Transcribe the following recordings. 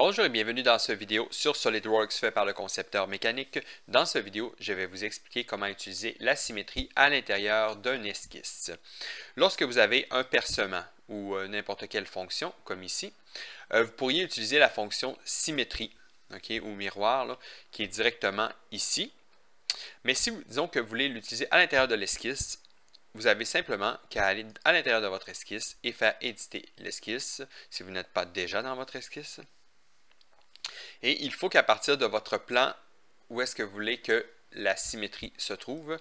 Bonjour et bienvenue dans cette vidéo sur SolidWorks fait par le concepteur mécanique. Dans cette vidéo, je vais vous expliquer comment utiliser la symétrie à l'intérieur d'un esquisse. Lorsque vous avez un percement ou n'importe quelle fonction, comme ici, vous pourriez utiliser la fonction symétrie, ou miroir, là, qui est directement ici. Mais si disons que vous voulez l'utiliser à l'intérieur de l'esquisse, vous avez simplement qu'à aller à l'intérieur de votre esquisse et faire éditer l'esquisse si vous n'êtes pas déjà dans votre esquisse. Et il faut qu'à partir de votre plan, où est-ce que vous voulez que la symétrie se trouve,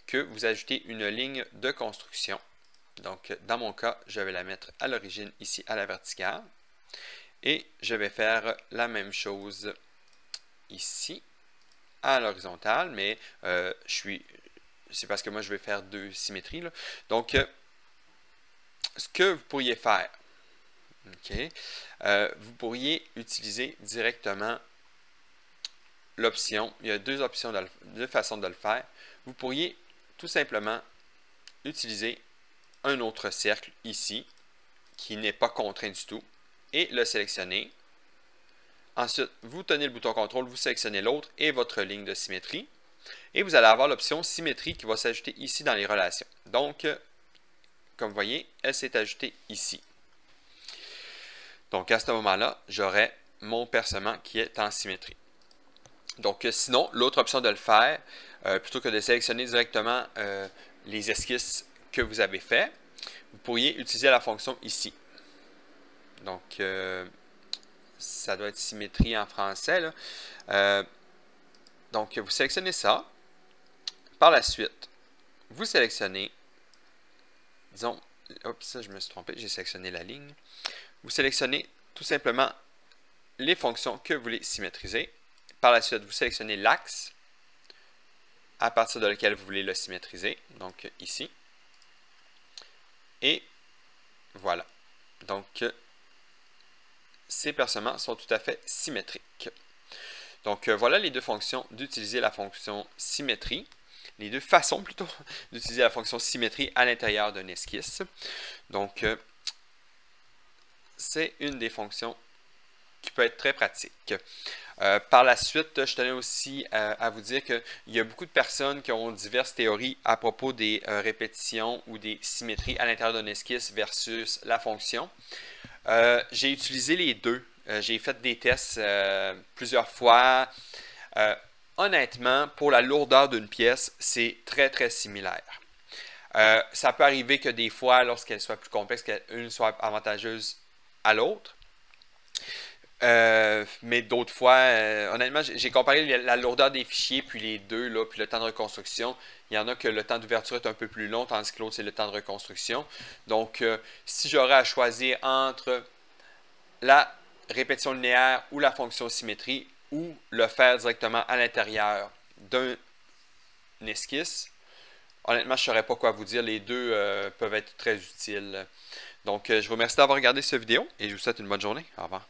que vous ajoutez une ligne de construction. Donc, dans mon cas, je vais la mettre à l'origine ici à la verticale. Et je vais faire la même chose ici à l'horizontale, mais c'est parce que moi je vais faire deux symétries, là. Donc, ce que vous pourriez faire, vous pourriez utiliser directement l'option. Il y a deux façons de le faire. Vous pourriez tout simplement utiliser un autre cercle ici, qui n'est pas contraint du tout, et le sélectionner. Ensuite, vous tenez le bouton CTRL, vous sélectionnez l'autre et votre ligne de symétrie. Et vous allez avoir l'option symétrie qui va s'ajouter ici dans les relations. Donc, comme vous voyez, elle s'est ajoutée ici. Donc, à ce moment-là, j'aurai mon percement qui est en symétrie. Donc, sinon, l'autre option de le faire, plutôt que de sélectionner directement les esquisses que vous avez fait, vous pourriez utiliser la fonction ici. Donc, ça doit être symétrie en français, là. Donc, vous sélectionnez ça. Par la suite, vous sélectionnez, disons, oups, je me suis trompé, j'ai sélectionné la ligne. Vous sélectionnez tout simplement les fonctions que vous voulez symétriser. Par la suite, vous sélectionnez l'axe à partir de lequel vous voulez le symétriser, donc ici. Et voilà. Donc, ces percements sont tout à fait symétriques. Donc, voilà les deux fonctions d'utiliser la fonction symétrie. Les deux façons plutôt d'utiliser la fonction symétrie à l'intérieur d'un esquisse. Donc, c'est une des fonctions qui peut être très pratique. Par la suite, je tenais aussi à vous dire qu'il y a beaucoup de personnes qui ont diverses théories à propos des répétitions ou des symétries à l'intérieur d'un esquisse versus la fonction. J'ai utilisé les deux. J'ai fait des tests plusieurs fois. Honnêtement, pour la lourdeur d'une pièce, c'est très très similaire. Ça peut arriver que des fois, lorsqu'elle soit plus complexe, qu'une soit avantageuse à l'autre. Mais d'autres fois, honnêtement, j'ai comparé la lourdeur des fichiers, puis les deux, là, puis le temps de reconstruction. Il y en a que le temps d'ouverture est un peu plus long, tandis que l'autre, c'est le temps de reconstruction. Donc, si j'aurais à choisir entre la répétition linéaire ou la fonction symétrie, ou le faire directement à l'intérieur d'un esquisse, honnêtement, je ne saurais pas quoi vous dire. Les deux peuvent être très utiles. Donc, je vous remercie d'avoir regardé cette vidéo et je vous souhaite une bonne journée. Au revoir.